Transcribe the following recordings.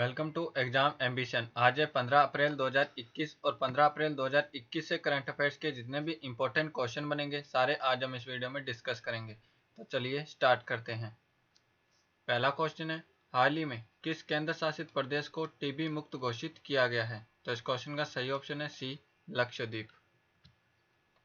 Welcome to exam ambition. आज है 15 अप्रैल 2021 और 15 अप्रैल 2021 से करंट अफेयर्स के जितने भी इंपॉर्टेंट क्वेश्चन बनेंगे सारे आज हम इस वीडियो में डिस्कस करेंगे। तो चलिए स्टार्ट करते हैं। पहला क्वेश्चन है, हाल ही में किस केंद्र शासित प्रदेश को टीबी मुक्त घोषित किया गया है? तो इस क्वेश्चन का सही ऑप्शन है सी, लक्षद्वीप।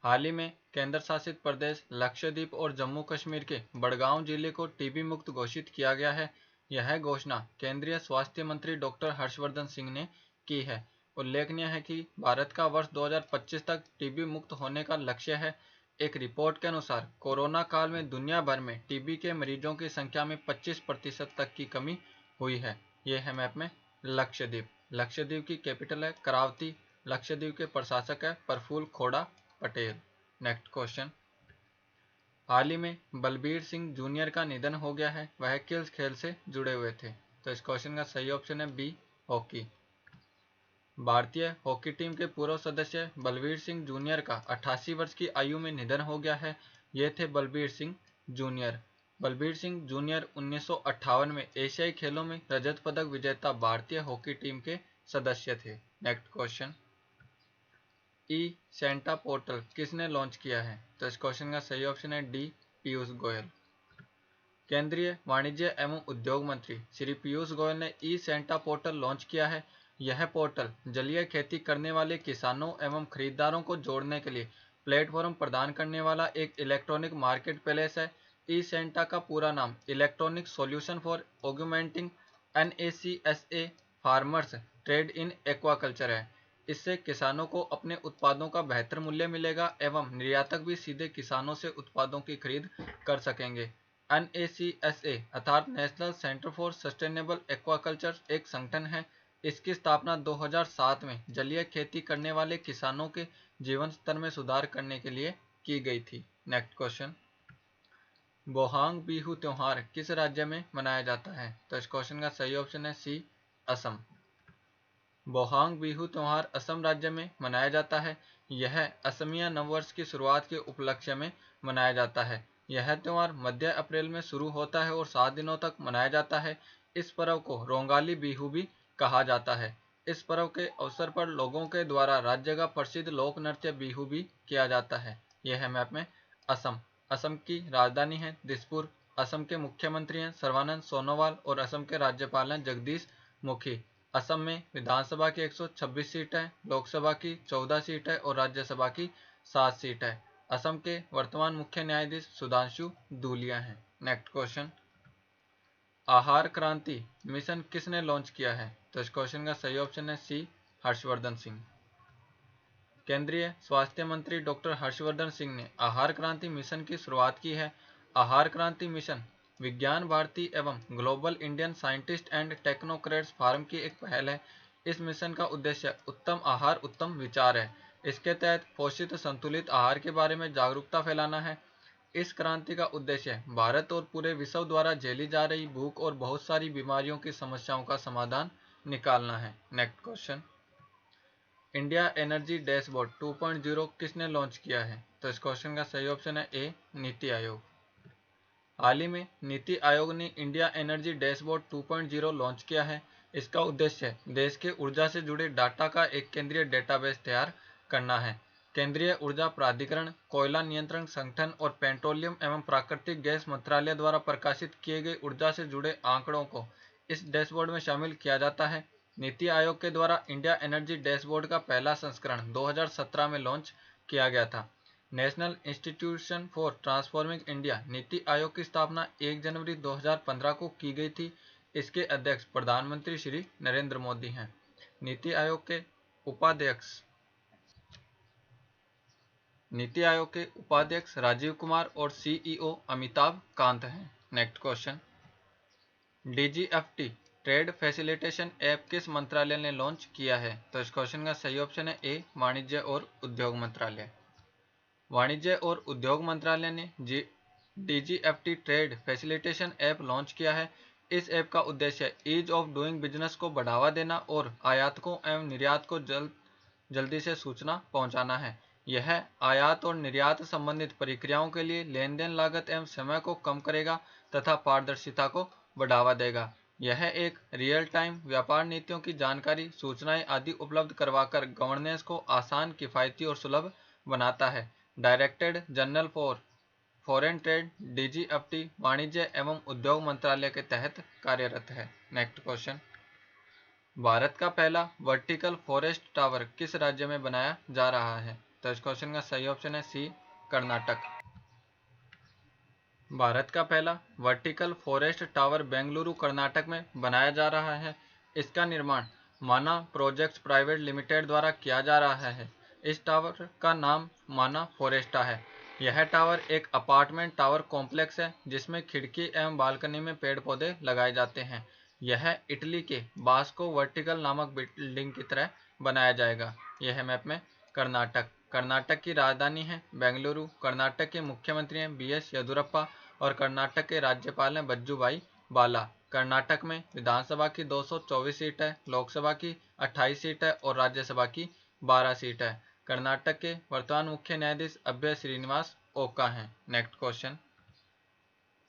हाल ही में केंद्र शासित प्रदेश लक्षद्वीप और जम्मू कश्मीर के बड़गांव जिले को टीबी मुक्त घोषित किया गया है। यह घोषणा केंद्रीय स्वास्थ्य मंत्री डॉक्टर हर्षवर्धन सिंह ने की है। उल्लेखनीय है कि भारत का वर्ष 2025 तक टीबी मुक्त होने का लक्ष्य है। एक रिपोर्ट के अनुसार कोरोना काल में दुनिया भर में टीबी के मरीजों की संख्या में 25% तक की कमी हुई है। ये है मैप में लक्षद्वीप। लक्षद्वीप की कैपिटल है करावती। लक्षद्वीप के प्रशासक है प्रफुल्ल खोड़ा पटेल। नेक्स्ट क्वेश्चन, हाल ही में बलबीर सिंह जूनियर का निधन हो गया है, वह किस खेल से जुड़े हुए थे? तो इस क्वेश्चन का सही ऑप्शन है बी, हॉकी। भारतीय हॉकी टीम के पूर्व सदस्य बलबीर सिंह जूनियर का 88 वर्ष की आयु में निधन हो गया है। ये थे बलबीर सिंह जूनियर। बलबीर सिंह जूनियर 1958 में एशियाई खेलों में रजत पदक विजेता भारतीय हॉकी टीम के सदस्य थे। नेक्स्ट क्वेश्चन, ई सेंटा पोर्टल किसने लॉन्च किया है? तो इस क्वेश्चन का सही ऑप्शन है डी, पीयूष गोयल। केंद्रीय वाणिज्य एवं उद्योग मंत्री श्री पीयूष गोयल ने ई सेंटा पोर्टल लॉन्च किया है। यह पोर्टल जलीय खेती करने वाले किसानों एवं खरीदारों को जोड़ने के लिए प्लेटफॉर्म प्रदान करने वाला एक इलेक्ट्रॉनिक मार्केट प्लेस है। ई सेंटा का पूरा नाम electronic solution for augmenting NACSA farmers trade in aquaculture है। इससे किसानों को अपने उत्पादों का बेहतर मूल्य मिलेगा एवं निर्यातक भी सीधे किसानों से उत्पादों की खरीद कर सकेंगे। NACSA अर्थात national centre for sustainable aquaculture एक संगठन है। इसकी स्थापना 2007 में जलीय खेती करने वाले किसानों के जीवन स्तर में सुधार करने के लिए की गई थी। नेक्स्ट क्वेश्चन, बोहांग बिहू त्योहार किस राज्य में मनाया जाता है? तो इस क्वेश्चन का सही ऑप्शन है सी, असम। बोहांग बिहू त्योहार असम राज्य में मनाया जाता है। यह असमिया नववर्ष की शुरुआत के उपलक्ष्य में मनाया जाता है। यह त्योहार मध्य अप्रैल में शुरू होता है और 7 दिनों तक मनाया जाता है। इस पर्व को रोंगाली बिहू भी कहा जाता है। इस पर्व के अवसर पर लोगों के द्वारा राज्य का प्रसिद्ध लोक नृत्य बिहू भी किया जाता है। यह है मैप में असम। असम की राजधानी है दिसपुर। असम के मुख्यमंत्री हैं सर्बानंद सोनोवाल और असम के राज्यपाल हैं जगदीश मुखी। असम में विधानसभा की 126 सीट है, लोकसभा की 14 सीट है और राज्यसभा की 7 सीट है। असम के वर्तमान मुख्य न्यायाधीश सुधांशु धूलिया हैं। नेक्स्ट क्वेश्चन, आहार क्रांति मिशन किसने लॉन्च किया है? तो इस क्वेश्चन का सही ऑप्शन है सी, हर्षवर्धन सिंह। केंद्रीय स्वास्थ्य मंत्री डॉक्टर हर्षवर्धन सिंह ने आहार क्रांति मिशन की शुरुआत की है। आहार क्रांति मिशन विज्ञान भारती एवं global Indian scientist and technocrats forum की एक पहल है। इस मिशन का उद्देश्य उत्तम आहार उत्तम विचार है। इसके तहत पोषित संतुलित आहार के बारे में जागरूकता फैलाना है। इस क्रांति का उद्देश्य भारत और पूरे विश्व द्वारा झेली जा रही भूख और बहुत सारी बीमारियों की समस्याओं का समाधान निकालना है। Next question, India energy dashboard 2.0 किसने लॉन्च किया है? तो इस क्वेश्चन का सही ऑप्शन है ए, नीति आयोग। हाल ही में नीति आयोग ने इंडिया एनर्जी डैशबोर्ड 2.0 लॉन्च किया है। इसका उद्देश्य देश के ऊर्जा से जुड़े डाटा का एक केंद्रीय डेटाबेस तैयार करना है। केंद्रीय ऊर्जा प्राधिकरण, कोयला नियंत्रण संगठन और पेट्रोलियम एवं प्राकृतिक गैस मंत्रालय द्वारा प्रकाशित किए गए ऊर्जा से जुड़े आंकड़ों को इस डैशबोर्ड में शामिल किया जाता है। नीति आयोग के द्वारा इंडिया एनर्जी डैशबोर्ड का पहला संस्करण 2017 में लॉन्च किया गया था। National institution for transforming India NITI Aayog की स्थापना 1 जनवरी 2015 को की गई थी। इसके अध्यक्ष प्रधानमंत्री श्री नरेंद्र मोदी हैं। नीति आयोग के उपाध्यक्ष राजीव कुमार और CEO अमिताभ कांत हैं। Next question, DGFT trade facilitation app किस मंत्रालय ने लॉन्च किया है? तो इस क्वेश्चन का सही ऑप्शन है ए, वाणिज्य और उद्योग मंत्रालय। वाणिज्य और उद्योग मंत्रालय ने DGFT trade facilitation app launch किया है। इस ऐप का उद्देश्य ईज ऑफ डूइंग बिजनेस को बढ़ावा देना और आयातकों एवं निर्यात को जल्दी से सूचना पहुंचाना है। यह आयात और निर्यात संबंधित प्रक्रियाओं के लिए लेन देन लागत एवं समय को कम करेगा तथा पारदर्शिता को बढ़ावा देगा। यह एक रियल टाइम व्यापार नीतियों की जानकारी, सूचनाएं आदि उपलब्ध करवाकर गवर्नेंस को आसान, किफायती और सुलभ बनाता है। Directed general for foreign trade DGFT वाणिज्य एवं उद्योग मंत्रालय के तहत कार्यरत है। नेक्स्ट क्वेश्चन, भारत का पहला वर्टिकल फॉरेस्ट टावर किस राज्य में बनाया जा रहा है? तो इस क्वेश्चन का सही ऑप्शन है सी, कर्नाटक। भारत का पहला vertical forest tower Bengaluru Karnataka में बनाया जा रहा है। इसका निर्माण माना प्रोजेक्ट्स प्राइवेट लिमिटेड द्वारा किया जा रहा है। इस टावर का नाम माना फॉरेस्टा है। यह टावर एक अपार्टमेंट टावर कॉम्प्लेक्स है जिसमें खिड़की एवं बालकनी में पेड़ पौधे लगाए जाते हैं। यह इटली के बास्को वर्टिकल नामक बिल्डिंग की तरह बनाया जाएगा। यह मैप में कर्नाटक। कर्नाटक की राजधानी है बेंगलुरु। कर्नाटक के मुख्यमंत्री हैं बीएस येदियुरप्पा और कर्नाटक के राज्यपाल हैं वजुभाई वाला। कर्नाटक में विधानसभा की 224 सीट है, लोकसभा की 28 सीट है और राज्यसभा की 12 सीट है। कर्नाटक के वर्तमान मुख्य न्यायाधीश अभय श्रीनिवास ओका हैं। नेक्स्ट क्वेश्चन,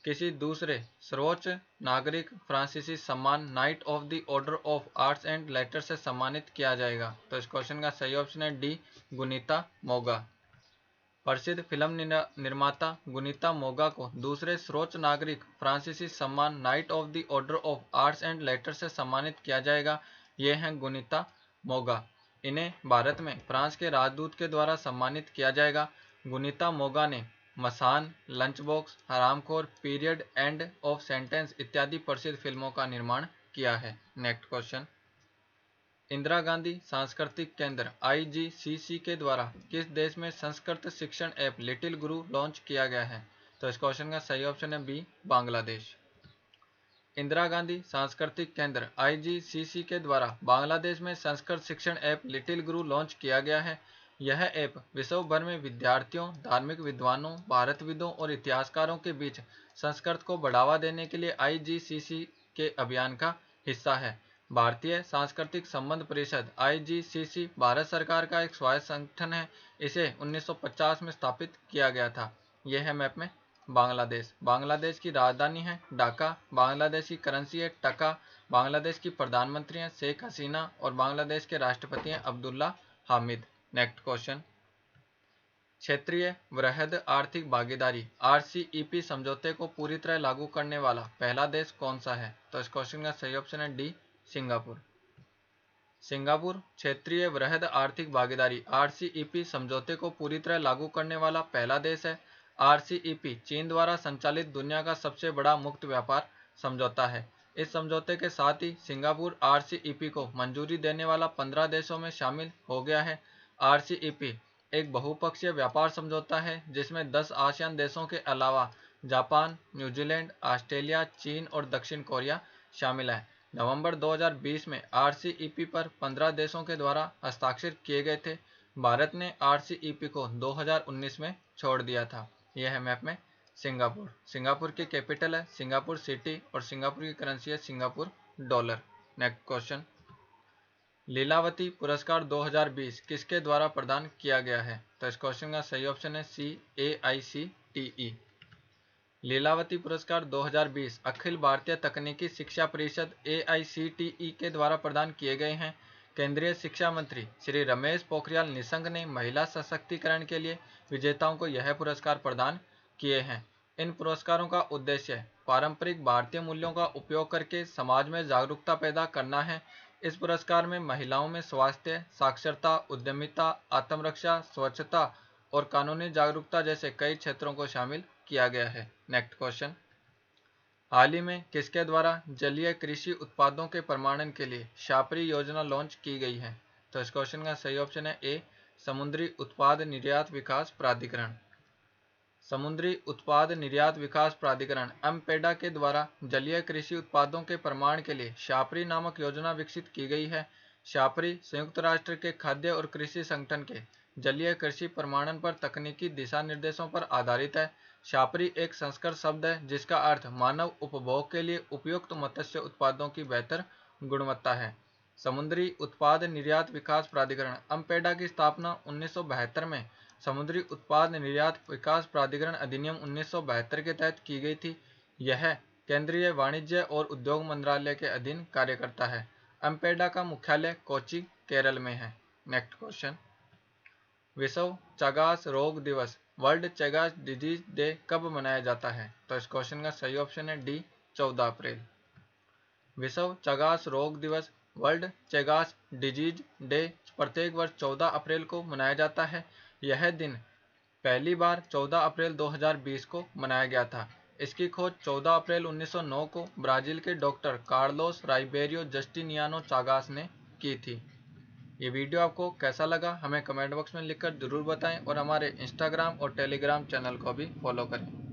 किसी दूसरे सर्वोच्च नागरिक फ्रांसीसी सम्मान night of the order of arts and letters से सम्मानित किया जाएगा? तो इस क्वेश्चन का सही ऑप्शन है डी, गुनीता मोगा। प्रसिद्ध फिल्म निर्माता गुनीता मोगा को दूसरे सर्वोच्च नागरिक फ्रांसीसी सम्मान night of the order of arts and letters से सम्मानित किया जाएगा। ये हैं गुनीता मोगा। इन्हें भारत में फ्रांस के राजदूत के द्वारा सम्मानित किया जाएगा। गुनीता मोगा ने Masaan, lunch box, Haraamkhor, period, end of sentence इत्यादि प्रसिद्ध फिल्मों का निर्माण किया है। नेक्स्ट क्वेश्चन, इंदिरा गांधी सांस्कृतिक केंद्र IGCC के द्वारा किस देश में संस्कृत शिक्षण ऐप लिटिल गुरु लॉन्च किया गया है? तो इस क्वेश्चन का सही ऑप्शन है बी, बांग्लादेश। इंदिरा गांधी सांस्कृतिक केंद्र IGCC के द्वारा बांग्लादेश में संस्कृत शिक्षण ऐप लिटिल गुरु लॉन्च किया गया है। यह ऐप विश्व भर में विद्यार्थियों, धार्मिक विद्वानों, भारतविदों और इतिहासकारों के बीच संस्कृत को बढ़ावा देने के लिए IGCC के अभियान का हिस्सा है। भारतीय सांस्कृतिक संबंध परिषद IGCC भारत सरकार का एक स्वायत्त संगठन है। इसे 1950 में स्थापित किया गया था। यह है मैप में बांग्लादेश। बांग्लादेश की राजधानी है ढाका। बांग्लादेश की करेंसी है टका। बांग्लादेश की प्रधानमंत्री हैं शेख हसीना और बांग्लादेश के राष्ट्रपति हैं अब्दुल्ला हामिद। नेक्स्ट क्वेश्चन, क्षेत्रीय वृहद आर्थिक भागीदारी RCEP समझौते को पूरी तरह लागू करने वाला पहला देश कौन सा है? तो इस क्वेश्चन का सही ऑप्शन है डी, सिंगापुर। सिंगापुर क्षेत्रीय वृहद आर्थिक भागीदारी RCEP समझौते को पूरी तरह लागू करने वाला पहला देश है। RCEP चीन द्वारा संचालित दुनिया का सबसे बड़ा मुक्त व्यापार समझौता है। इस समझौते के साथ ही सिंगापुर RCEP को मंजूरी देने वाला 15 देशों में शामिल हो गया है। RCEP एक बहुपक्षीय व्यापार समझौता है जिसमें 10 आसियान देशों के अलावा जापान, न्यूजीलैंड, ऑस्ट्रेलिया, चीन और दक्षिण कोरिया शामिल है। नवंबर 2020 में RCEP पर 15 देशों के द्वारा हस्ताक्षर किए गए थे। भारत ने RCEP को 2019 में छोड़ दिया था। यह है मैप में सिंगापुर। सिंगापुर की कैपिटल है सिंगापुर सिटी और सिंगापुर की करेंसी है Singapore dollar. Next question, Lilavati पुरस्कार 2020 किसके द्वारा प्रदान किया गया है? तो इस क्वेश्चन का सही ऑप्शन है सी, AICTE। लीलावती पुरस्कार 2020 अखिल भारतीय तकनीकी शिक्षा परिषद AICTE के द्वारा प्रदान किए गए हैं। केंद्रीय शिक्षा मंत्री श्री रमेश पोखरियाल निशंक ने महिला सशक्तिकरण के लिए विजेताओं को यह पुरस्कार प्रदान किए हैं। इन पुरस्कारों का उद्देश्य पारंपरिक भारतीय मूल्यों का उपयोग करके समाज में जागरूकता पैदा करना है। इस पुरस्कार में महिलाओं में स्वास्थ्य, साक्षरता, उद्यमिता, आत्मरक्षा, स्वच्छता और कानूनी जागरूकता जैसे कई क्षेत्रों को शामिल किया गया है। नेक्स्ट क्वेश्चन, हाल ही में किसके द्वारा जलीय कृषि उत्पादों के प्रमाणन के लिए शापरी योजना लॉन्च की गई है? तो इस क्वेश्चन का सही ऑप्शन है ए, समुद्री उत्पाद निर्यात विकास प्राधिकरण। समुद्री उत्पाद निर्यात विकास प्राधिकरण एमपेडा के द्वारा जलीय कृषि उत्पादों के प्रमाण के लिए शापरी नामक योजना विकसित की गई है। शापरी संयुक्त राष्ट्र के खाद्य और कृषि संगठन के जलीय कृषि प्रमाणन पर तकनीकी दिशा निर्देशों पर आधारित है। शापरी एक संस्कृत शब्द है जिसका अर्थ मानव उपभोग के लिए उपयुक्त मत्स्य उत्पादों की बेहतर गुणवत्ता है। समुद्री उत्पाद निर्यात विकास प्राधिकरण एमपेडा की स्थापना 1972 में समुद्री उत्पाद निर्यात विकास प्राधिकरण अधिनियम 1972 के तहत की गई थी। यह केंद्रीय वाणिज्य और उद्योग मंत्रालय के अधीन कार्य करता है। एम्पेडा का मुख्यालय कोच्चि, केरल में है। नेक्स्ट क्वेश्चन, विश्व चगास रोग दिवस वर्ल्ड चगास डिजीज डे कब मनाया जाता है? तो इस क्वेश्चन का सही ऑप्शन है डी, 14 अप्रैल। विश्व चगास रोग दिवस वर्ल्ड चगास डिजीज डे प्रत्येक वर्ष 14 अप्रैल को मनाया जाता है। यह दिन पहली बार 14 अप्रैल 2020 को मनाया गया था। इसकी खोज 14 अप्रैल 1909 को ब्राजील के डॉक्टर कार्लोस राइबेरियो जस्टिनियानो चागास ने की थी। ये वीडियो आपको कैसा लगा हमें कमेंट बॉक्स में लिखकर जरूर बताएं और हमारे इंस्टाग्राम और टेलीग्राम चैनल को भी फॉलो करें।